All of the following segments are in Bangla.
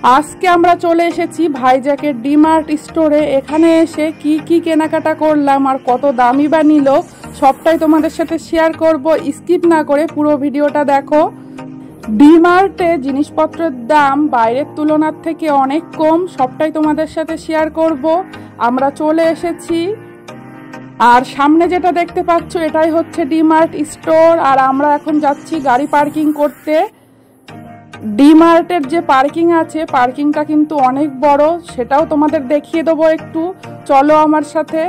আজকে আমরা চলে এসেছি ভাইজ্যাকের ডিমার্ট স্টোরে। এখানে এসে কি কি কেনাকাটা করলাম আর কত দামি বা নিল সবটাই তোমাদের সাথে শেয়ার করব। স্কিপ না করে পুরো ভিডিওটা দেখো। ডিমার্টে জিনিসপত্রের দাম বাইরের তুলনার থেকে অনেক কম, সবটাই তোমাদের সাথে শেয়ার করব। আমরা চলে এসেছি আর সামনে যেটা দেখতে পাচ্ছ এটাই হচ্ছে ডিমার্ট স্টোর। আর আমরা এখন যাচ্ছি গাড়ি পার্কিং করতে। ডিমার্টের যে পার্কিং আছে পার্কিংটা কিন্তু অনেক বড়, সেটাও তোমাদের দেখিয়ে দেবো একটু, চলো আমার সাথে।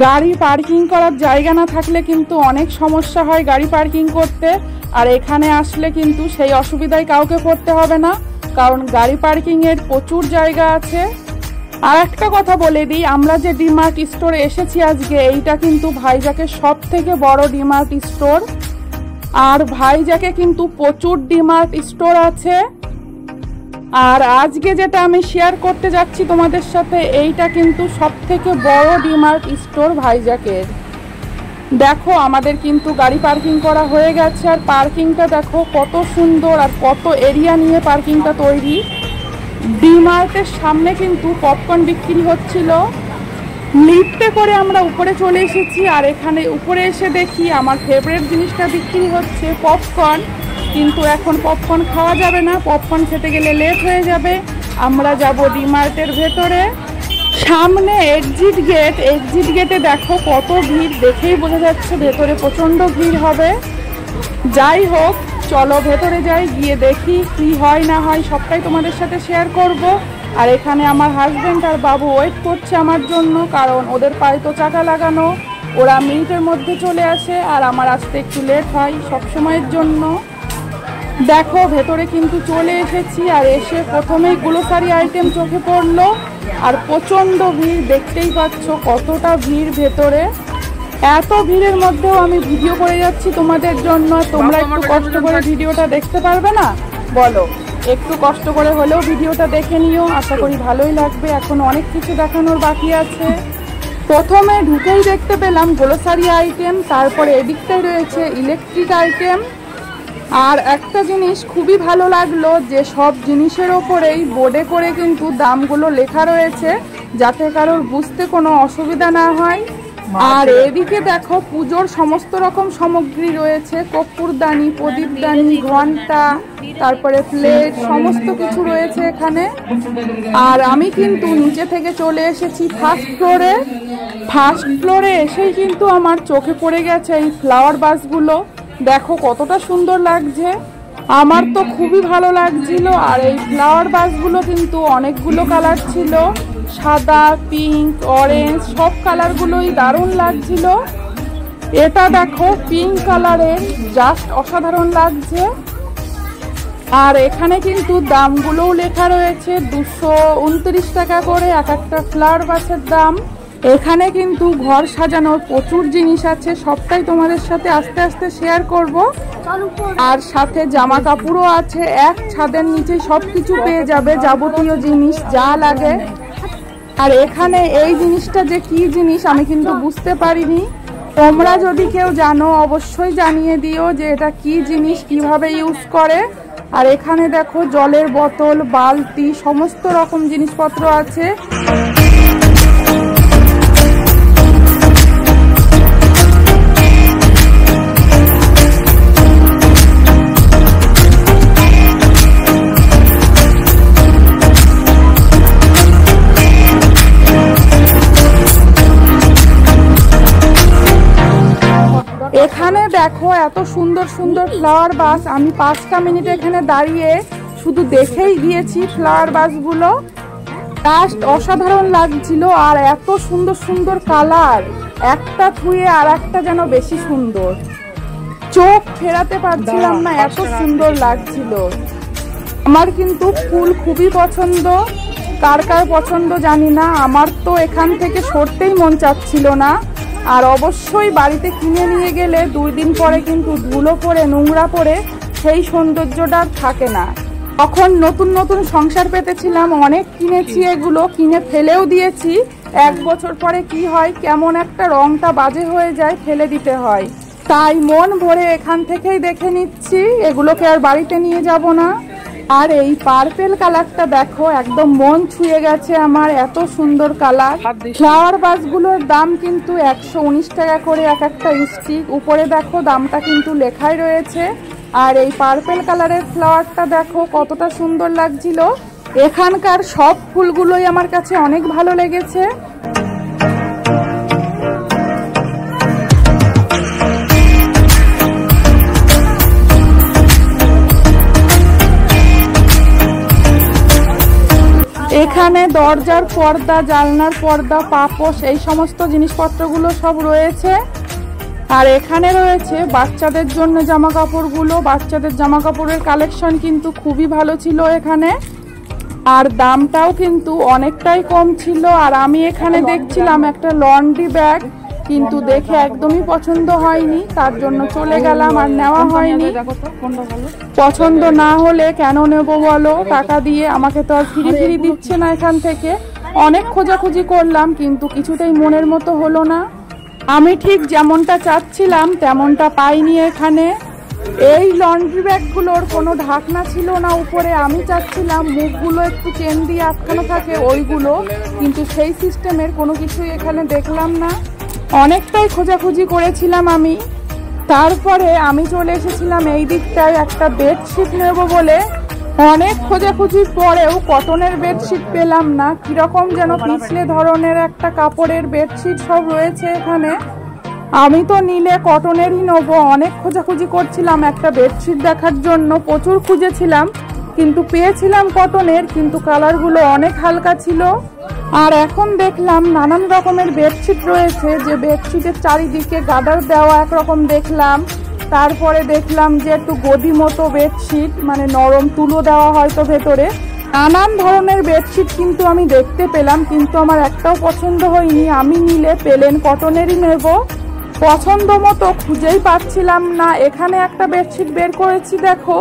গাড়ি পার্কিং করার জায়গা না থাকলে কিন্তু অনেক সমস্যা হয় গাড়ি পার্কিং করতে, আর এখানে আসলে কিন্তু সেই অসুবিধায় কাউকে পড়তে হবে না, কারণ গাড়ি পার্কিং এর প্রচুর জায়গা আছে। আর একটা কথা বলে দিই, আমরা যে ডিমার্ট স্টোরে এসেছি আজকে, এইটা কিন্তু ভাইজ্যাকের সব থেকে বড় ডিমার্ট স্টোর। আর ভাইজ্যাকে কিন্তু প্রচুর ডিমার্ট স্টোর আছে। আর আজকে যেটা আমি শেয়ার করতে যাচ্ছি তোমাদের সাথে, এইটা কিন্তু সব থেকে বড় ডিমার্ট স্টোর ভাইজ্যাকের। দেখো আমাদের কিন্তু গাড়ি পার্কিং করা হয়ে গেছে, আর পার্কিংটা দেখো কত সুন্দর আর কত এরিয়া নিয়ে পার্কিংটা তৈরি। ডিমার্টের সামনে কিন্তু পপকর্ন বিক্রি হচ্ছিল। লিফটে করে আমরা উপরে চলে এসেছি, আর এখানে উপরে এসে দেখি আমার ফেভারিট জিনিসটা বিক্রি হচ্ছে পপকর্ন। কিন্তু এখন পপকর্ন খাওয়া যাবে না, পপকর্ন খেতে গেলে লেট হয়ে যাবে। আমরা যাব ডিমার্টের ভেতরে। সামনে এক্সিট গেটে দেখো কত ভিড়, দেখেই বোঝা যাচ্ছে ভেতরে প্রচণ্ড ভিড় হবে। যাই হোক চলো ভেতরে যাই, গিয়ে দেখি কি হয় না হয় সবটাই তোমাদের সাথে শেয়ার করব। আর এখানে আমার হাজব্যান্ড আর বাবু ওয়েট করছে আমার জন্য, কারণ ওদের পায়ে তো চাকা লাগানো, ওরা মিনিটের মধ্যে চলে আসে আর আমার আসতে একটু লেট হয় সবসময়ের জন্য। দেখো ভেতরে কিন্তু চলে এসেছি, আর এসে প্রথমেই গ্রোসারি আইটেম চোখে পড়লো, আর প্রচণ্ড ভিড়, দেখতেই পাচ্ছ কতটা ভিড় ভেতরে। এত ভিড়ের মধ্যেও আমি ভিডিও করে যাচ্ছি তোমাদের জন্য, তোমরা একটু কষ্ট করে ভিডিওটা দেখতে পারবে না বলো? একটু কষ্ট করে হলেও ভিডিওটা দেখে নিও, আশা করি ভালোই লাগবে। এখন অনেক কিছু দেখানোর বাকি আছে। প্রথমে ঢুকেই দেখতে পেলাম গ্রোসারি আইটেম, তারপরে এদিকটাই রয়েছে ইলেকট্রিক আইটেম। আর একটা জিনিস খুবই ভালো লাগলো যে সব জিনিসের ওপরেই বোর্ডে করে কিন্তু দামগুলো লেখা রয়েছে, যাতে কারোর বুঝতে কোনো অসুবিধা না হয়। আর এদিকে দেখো পুজোর সমস্ত রকম সামগ্রী রয়েছে, কর্পূরদানি, প্রদীপদানি, ঘন্টা, তারপরে প্লেট, সমস্ত কিছু রয়েছে এখানে। আর আমি কিন্তু নিচে থেকে চলে এসেছি ফার্স্ট ফ্লোরে। ফার্স্ট ফ্লোরে এসেই কিন্তু আমার চোখে পড়ে গেছে এই ফ্লাওয়ার বাসগুলো, দেখো কতটা সুন্দর লাগছে, আমার তো খুবই ভালো লাগছিল। আর এই ফ্লাওয়ার বাসগুলো কিন্তু অনেকগুলো কালার ছিল, সাদা, পিঙ্ক, অরেঞ্জ, সব কালারগুলোই দারুণ লাগছিল। এটা দেখো পিঙ্ক কালারের, জাস্ট অসাধারণ লাগছে। আর এখানে কিন্তু দামগুলোও লেখা রয়েছে, 229 টাকা করে এক একটা ফ্লাওয়ার বাসের দাম। এখানে কিন্তু ঘর সাজানোর প্রচুর জিনিস আছে, সবটাই তোমাদের সাথে আস্তে আস্তে শেয়ার করব। আর সাথে জামা কাপড়ও আছে, এক ছাদের নিচে সবকিছু পেয়ে যাবে, যাবতীয় জিনিস যা লাগে। আর এখানে এই জিনিসটা যে কি জিনিস আমি কিন্তু বুঝতে পারিনি, তোমরা যদি কেউ জানো অবশ্যই জানিয়ে দিও যে এটা কি জিনিস, কিভাবে ইউজ করে। আর এখানে দেখো জলের বোতল, বালতি, সমস্ত রকম জিনিসপত্র আছে। এখানে দেখো এত সুন্দর সুন্দর ফ্লাওয়ার বাস, আমি 5টা মিনিট এখানে দাঁড়িয়ে শুধু দেখেই গিয়েছি ফ্লাওয়ার বাসগুলো, জাস্ট অসাধারণ লাগছিল। আর এত সুন্দর সুন্দর কালার, একটা থুয়ে আর একটা যেন বেশি সুন্দর, চোখ ফেরাতে পারছিলাম না, এত সুন্দর লাগছিল। আমার কিন্তু ফুল খুবই পছন্দ, কার কার পছন্দ জানি না, আমার তো এখান থেকে সরতেই মন চাচ্ছিল না। আর অবশ্যই বাড়িতে কিনে নিয়ে গেলে 2 দিন পরে কিন্তু ধুলো পড়ে, নোংরা পড়ে সেই সৌন্দর্যটা থাকে না। তখন নতুন নতুন সংসার পেতেছিলাম, অনেক কিনেছি, এগুলো কিনে ফেলেও দিয়েছি। 1 বছর পরে কি হয়, কেমন একটা রংটা বাজে হয়ে যায়, ফেলে দিতে হয়। তাই মন ভরে এখান থেকেই দেখে নিচ্ছি, এগুলোকে আর বাড়িতে নিয়ে যাব না। আর এই পার্পেল কালারটা দেখো, একদম মন ছুঁয়ে গেছে আমার, এত সুন্দর কালার। ফ্লাওয়ার ভাসগুলোর দাম কিন্তু 119 টাকা করে এক একটা স্টিক। উপরে দেখো দামটা কিন্তু লেখাই রয়েছে। আর এই পার্পেল কালারের ফ্লাওয়ারটা দেখো কতটা সুন্দর লাগছিল। এখানকার সব ফুলগুলোই আমার কাছে অনেক ভালো লেগেছে। এখানে দরজার পর্দা, জানলার পর্দা, পাপোশ, এই সমস্ত জিনিসপত্রগুলো সব রয়েছে। আর এখানে রয়েছে বাচ্চাদের জন্য জামা কাপড়গুলো। বাচ্চাদের জামা কাপড়ের কালেকশন কিন্তু খুবই ভালো ছিল এখানে, আর দামটাও কিন্তু অনেকটাই কম ছিল। আর আমি এখানে দেখছিলাম একটা লন্ড্রি ব্যাগ, কিন্তু দেখে একদমই পছন্দ হয়নি, তার জন্য চলে গেলাম আর নেওয়া হয়নি। পছন্দ না হলে কেন নেব বলো, টাকা দিয়ে, আমাকে তো আর ফিরি দিচ্ছে না এখান থেকে। অনেক খোঁজাখুঁজি করলাম কিন্তু কিছুতেই মনের মতো হলো না। আমি ঠিক যেমনটা চাচ্ছিলাম তেমনটা পাইনি এখানে। এই লন্ড্রি ব্যাগগুলোর কোনো ঢাকনা ছিল না উপরে। আমি চাচ্ছিলাম মুখগুলো একটু চেন দিয়ে আটকানো থাকে ওইগুলো, কিন্তু সেই সিস্টেমের কোনো কিছুই এখানে দেখলাম না। অনেকটাই খোঁজাখুঁজি করেছিলাম আমি। তারপরে আমি চলে এসেছিলাম এই দিকটায় একটা বেডশিট নেব বলে। অনেক খোঁজাখুঁজির পরেও কটনের বেডশিট পেলাম না, কিরকম যেন পিছলে ধরনের একটা কাপড়ের বেডশিট সব রয়েছে এখানে। আমি তো নিলে কটনেরই নেবো। অনেক খোঁজাখুঁজি করছিলাম একটা বেডশিট দেখার জন্য, প্রচুর খুঁজেছিলাম, কিন্তু পেয়েছিলাম কটনের, কিন্তু কালারগুলো অনেক হালকা ছিল। আর এখন দেখলাম নানান রকমের বেডশিট রয়েছে, যে বেডশিটের চারিদিকে গার্ডার দেওয়া একরকম দেখলাম। তারপরে দেখলাম যে একটু গদি মতো বেডশিট, মানে নরম তুলো দেওয়া হয়তো ভেতরে। নানান ধরনের বেডশিট কিন্তু আমি দেখতে পেলাম, কিন্তু আমার একটাও পছন্দ হয়নি। আমি নিলে প্লেন কটনেরই নেব। পছন্দ মতো খুঁজেই পাচ্ছিলাম না। এখানে একটা বেডশিট বের করেছি দেখো,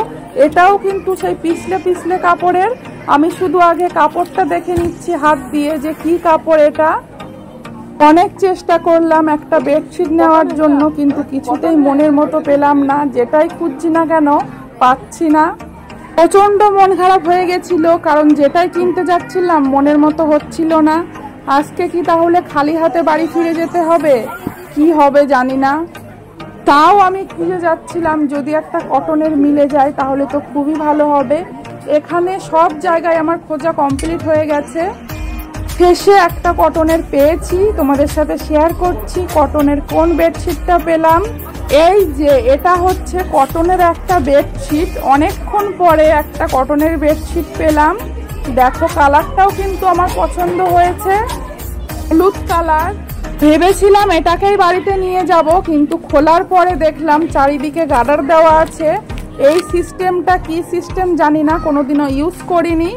এটাও কিন্তু সেই পিছলে কাপড়ের। আমি শুধু আগে কাপড়টা দেখে নিচ্ছি হাত দিয়ে যে কি কাপড় এটা। অনেক চেষ্টা করলাম একটা বেডশিট নেওয়ার জন্য, কিন্তু কিছুতেই মনের মতো পেলাম না। যেটাই খুঁজছি না কেন পাচ্ছি না। প্রচন্ড মন খারাপ হয়ে গেছিল, কারণ যেটাই কিনতে যাচ্ছিলাম মনের মতো হচ্ছিল না। আজকে কি তাহলে খালি হাতে বাড়ি ফিরে যেতে হবে? কি হবে জানি না। তাও আমি খুঁজে যাচ্ছিলাম, যদি একটা কটনের মিলে যায় তাহলে তো খুবই ভালো হবে। এখানে সব জায়গায় আমার খোঁজা কমপ্লিট হয়ে গেছে। শেষে একটা কটনের পেয়েছি, তোমাদের সাথে শেয়ার করছি কটনের কোন বেডশিটটা পেলাম। এই যে এটা হচ্ছে কটনের একটা বেডশিট। অনেকক্ষণ পরে একটা কটনের বেডশিট পেলাম। দেখো কালারটাও কিন্তু আমার পছন্দ হয়েছে, হলুদ কালার। ভেবেছিলাম এটাকেই বাড়িতে নিয়ে যাব, কিন্তু খোলার পরে দেখলাম চারিদিকে গার্ডার দেওয়া আছে। এই সিস্টেমটা কি সিস্টেম জানি না, কোনোদিনও ইউজ করিনি,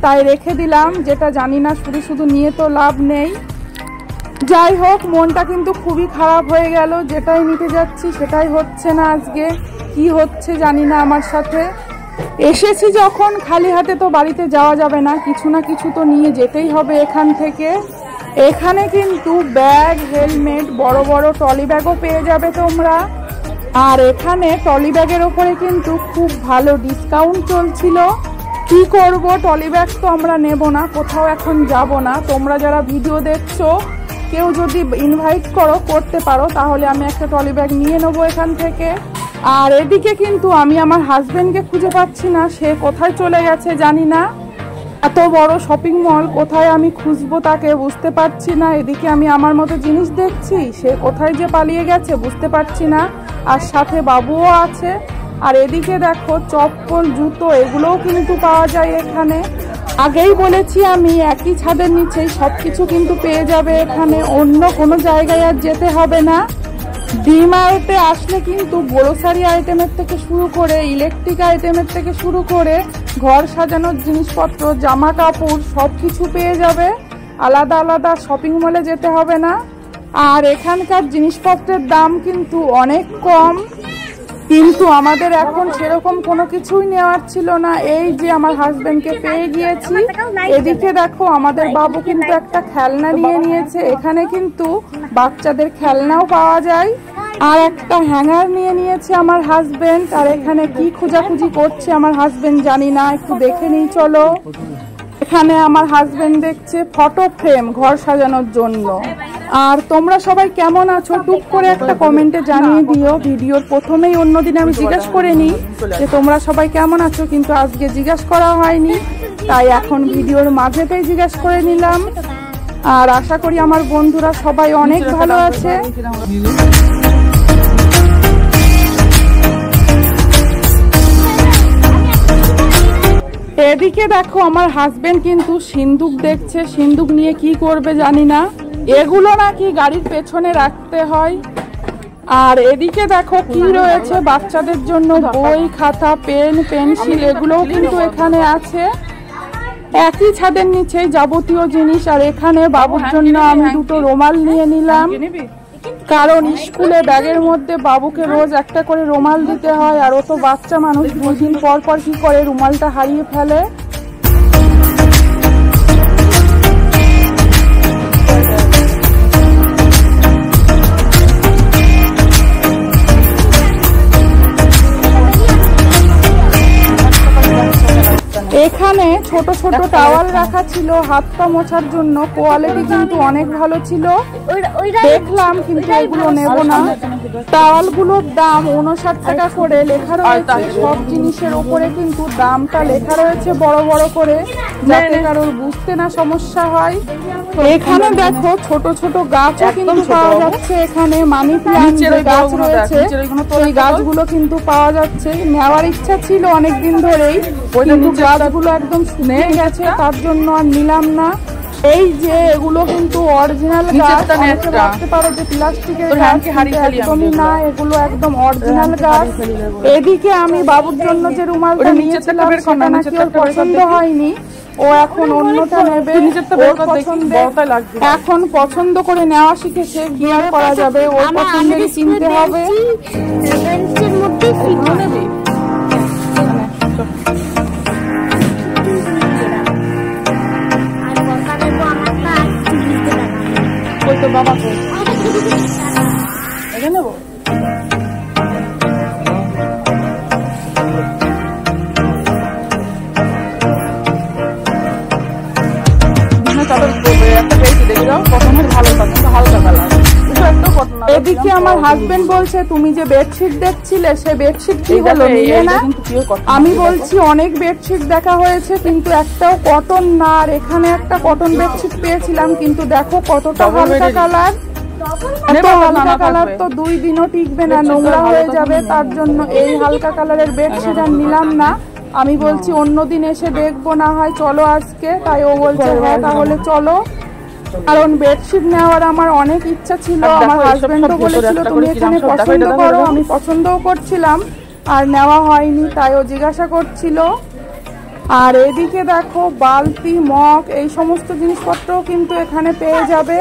তাই রেখে দিলাম। যেটা জানি না শুধু শুধু নিয়ে তো লাভ নেই। যাই হোক, মনটা কিন্তু খুবই খারাপ হয়ে গেল। যেটাই নিতে যাচ্ছি সেটাই হচ্ছে না। আজকে কি হচ্ছে জানি না আমার সাথে। এসেছি যখন, খালি হাতে তো বাড়িতে যাওয়া যাবে না, কিছু না কিছু তো নিয়ে যেতেই হবে এখান থেকে। এখানে কিন্তু ব্যাগ, হেলমেট, বড় বড় ট্রলি ব্যাগও পেয়ে যাবে তোমরা। আর এখানে ট্রলি ব্যাগের ওপরে কিন্তু খুব ভালো ডিসকাউন্ট চলছিল। কি করব, ট্রলি ব্যাগ তো আমরা নেব না, কোথাও এখন যাব না। তোমরা যারা ভিডিও দেখছো কেউ যদি ইনভাইট করতে পারো, তাহলে আমি একটা ট্রলি ব্যাগ নিয়ে নেবো এখান থেকে। আর এদিকে কিন্তু আমি আমার হাজবেন্ডকে খুঁজে পাচ্ছি না, সে কোথায় চলে গেছে জানি না। এত বড় শপিং মল, কোথায় আমি খুঁজবো তাকে বুঝতে পারছি না। এদিকে আমি আমার মতো জিনিস দেখছি, সে কোথায় যে পালিয়ে গেছে বুঝতে পারছি না। আর সাথে বাবুও আছে। আর এদিকে দেখো চপ্পল, জুতো, এগুলোও কিন্তু পাওয়া যায় এখানে। আগেই বলেছি আমি, একই ছাদের নিচেই সবকিছু কিন্তু পেয়ে যাবে এখানে, অন্য কোনো জায়গায় আর যেতে হবে না। ডিমার্টে আসলে কিন্তু গ্রোসারি আইটেমের থেকে শুরু করে, ইলেকট্রিক আইটেমের থেকে শুরু করে, ঘর সাজানোর জিনিসপত্র, জামা কাপড় সব কিছু পেয়ে যাবে। আলাদা আলাদা শপিং মলে যেতে হবে না। আর এখানকার জিনিসপত্রের দাম কিন্তু অনেক কম, কিন্তু আমাদের এখন সেরকম কোনো কিছুই নেওয়ার ছিল না। এই যে আমার হাজবেন্ডকে পেয়ে গিয়েছি। এদিকে দেখো আমাদের বাবু কিন্তু একটা খেলনা নিয়ে নিয়েছে। এখানে কিন্তু বাচ্চাদের খেলনাও পাওয়া যায়। আর একটা হ্যাঙ্গার নিয়ে নিয়েছে আমার হাজবেন্ড। আর এখানে কি খোঁজাখুঁজি করছে আমার হাজবেন্ড জানি না, একটু দেখে নিই চলো। এখানে আমার হাজবেন্ড দেখছে ফটো ফ্রেম ঘর সাজানোর জন্য। আর তোমরা সবাই কেমন আছো টুক করে একটা কমেন্টে জানিয়ে দিও। ভিডিওর প্রথমেই অন্যদিন আমি জিজ্ঞাসা করে নিই যে তোমরা সবাই কেমন আছো, কিন্তু আজকে জিজ্ঞাসা করা হয়নি, তাই এখন ভিডিওর মাঝেতেই জিজ্ঞাসা করে নিলাম। আর আশা করি আমার বন্ধুরা সবাই অনেক ভালো আছে। এদিকে দেখো আমার হাজবেন্ড কিন্তু সিন্দুক দেখছে, সিন্দুক নিয়ে কি করবে জানি না। এগুলো নাকি গাড়ির পেছনে রাখতে হয়। আর এদিকে দেখো কি রয়েছে বাচ্চাদের জন্য, বই, খাতা, পেন, পেন্সিল, এগুলোও কিন্তু এখানে আছে। একই ছাদের নিচেই যাবতীয় জিনিস। আর এখানে বাবুর জন্য আমি দুটো রুমাল নিয়ে নিলাম, কারণ স্কুলে ব্যাগের মধ্যে বাবুকে রোজ একটা করে রুমাল দিতে হয়। আর ও তো বাচ্চা মানুষ, 2 দিন পর পর কি করে রুমালটা হারিয়ে ফেলে। এখানে ছোট ছোট টাওয়াল রাখা ছিল হাত পা মোছার জন্য, কোয়ালিটি কিন্তু অনেক ভালো ছিল। দেখলাম কিন্তু এগুলো নেব না। টাওয়াল গুলোর দাম 59 টাকা করে লেখা রয়েছে। সব জিনিসের উপরে কিন্তু দামটা লেখা রয়েছে বড় বড় করে, যাতে কারোর বুঝতে না সমস্যা হয়। এখানে দেখো ছোট ছোট গাছও কিন্তু পাওয়া যাচ্ছে। এখানে মানি প্ল্যান্ট যে গাছ রয়েছে সেই গাছগুলো কিন্তু পাওয়া যাচ্ছে। নেওয়ার ইচ্ছা ছিল অনেকদিন ধরেই, কিন্তু গাছগুলো একদম শুকিয়ে গেছে, তার জন্য আর নিলাম না। এই যে এগুলো কিন্তু অরিজিনাল গাছ, ভাবতে পারো যে প্লাস্টিকের গাছ, একদমই না, এগুলো একদম অরিজিনাল গাছ। এদিকে আমি বাবুর জন্য যে রুমালটা নিয়েছিলাম সেটা নাকি ওর পছন্দ হয়নি, ও এখন অন্যটা নেবে। এখন পছন্দ করে নেওয়া শিখেছে, কি আর করা যাবে, ওর পছন্দেরই কিনতে হবে। বাবাকে এটা নেবো। এদিকে আমার হাজবেন্ড বলছে তুমি যে বেডশিট দেখছিলে সে বেডশিট কি হলো, নিলে না? আমি বলছি অনেক বেডশিট দেখা হয়েছে কিন্তু একটাও কটন না। আর এখানে একটা কটন বেডশিট পেয়েছিলাম, কিন্তু দেখো কতটা হালকা কালার। এত হালকা কালার তো 2 দিনও টিকবে না, নোংরা হয়ে যাবে। তার জন্য এই হালকা কালারের বেডশিট আর নিলাম না। আমি বলছি অন্যদিন এসে দেখবো, না হয় চলো আজকে। তাই ও বলছে হ্যাঁ তাহলে চলো, কারণ বেডশিট নেওয়ার আমার অনেক ইচ্ছা ছিল। আমার হাজবেন্ডও বলেছিল তুমি এখানে পছন্দ করো, আমি পছন্দও করছিলাম, আর নেওয়া হয়নি, তাই ও জিজ্ঞাসা করছিল। আর এদিকে দেখো বালতি, মগ, এই সমস্ত জিনিসপত্রও কিন্তু এখানে পেয়ে যাবে।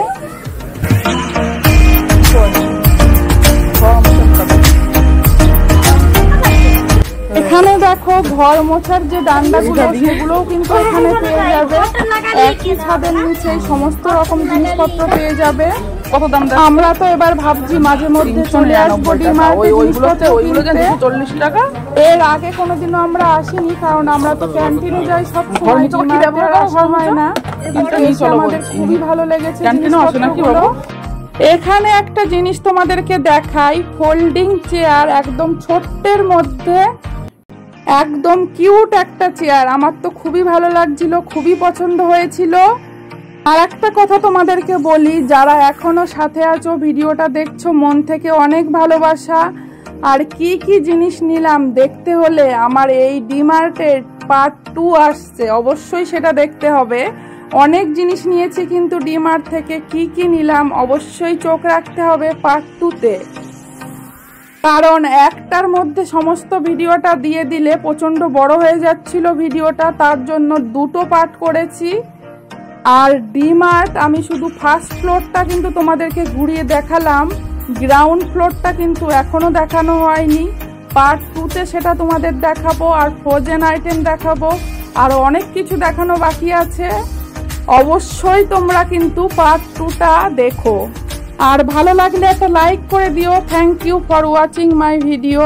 এখানে দেখো ঘর মোছার যে ডান্ডাগুলো সেগুলোও কিন্তু এখানে পেয়ে যাবে। একই ছাদের নিচে সমস্ত রকম জিনিসপত্র পেয়ে যাবে। আমরা তো এবার ভাবছি মাঝে মধ্যে চলে আসবো ডিমার্টে জিনিসপত্র কিনতে। 40 টাকা। এর আগে কোনোদিনও আমরা আসিনি, কারণ আমরা তো ক্যান্টিনে যাই সব সময়, আসা হয় না। কিন্তু আমাদের খুবই ভালো লেগেছে জিনিসপত্রগুলো। এখানে একটা জিনিস তোমাদেরকে দেখাই, ফোল্ডিং চেয়ার, একদম ছোট্টের মধ্যে একদম কিউট একটা চেয়ার। আমার তো খুবই ভালো লাগছিল, খুবই পছন্দ হয়েছিল। আর একটা কথা তোমাদেরকে বলি, যারা এখনো সাথে আছো, ভিডিওটা দেখছো, মন থেকে অনেক ভালোবাসা। আর কি কি জিনিস নিলাম দেখতে হলে আমার এই ডিমার্টের পার্ট 2 আসছে, অবশ্যই সেটা দেখতে হবে। অনেক জিনিস নিয়েছি কিন্তু ডিমার্ট থেকে, কি কি নিলাম অবশ্যই চোখ রাখতে হবে পার্ট 2-তে, কারণ একটার মধ্যে সমস্ত ভিডিওটা দিয়ে দিলে প্রচন্ড বড় হয়ে যাচ্ছিল ভিডিওটা, তার জন্য 2টো পার্ট করেছি। আর ডিমার্ট আমি শুধু ফার্স্ট ফ্লোরটা কিন্তু তোমাদেরকে ঘুরিয়ে দেখালাম, গ্রাউন্ড ফ্লোরটা কিন্তু এখনো দেখানো হয়নি। পার্ট 2-তে সেটা তোমাদের দেখাবো, আর ফ্রোজেন আইটেম দেখাবো, আর অনেক কিছু দেখানো বাকি আছে। অবশ্যই তোমরা কিন্তু পার্ট 2টা দেখো। আর ভালো লাগলে একটা লাইক করে দিও। Thank you for watching my video.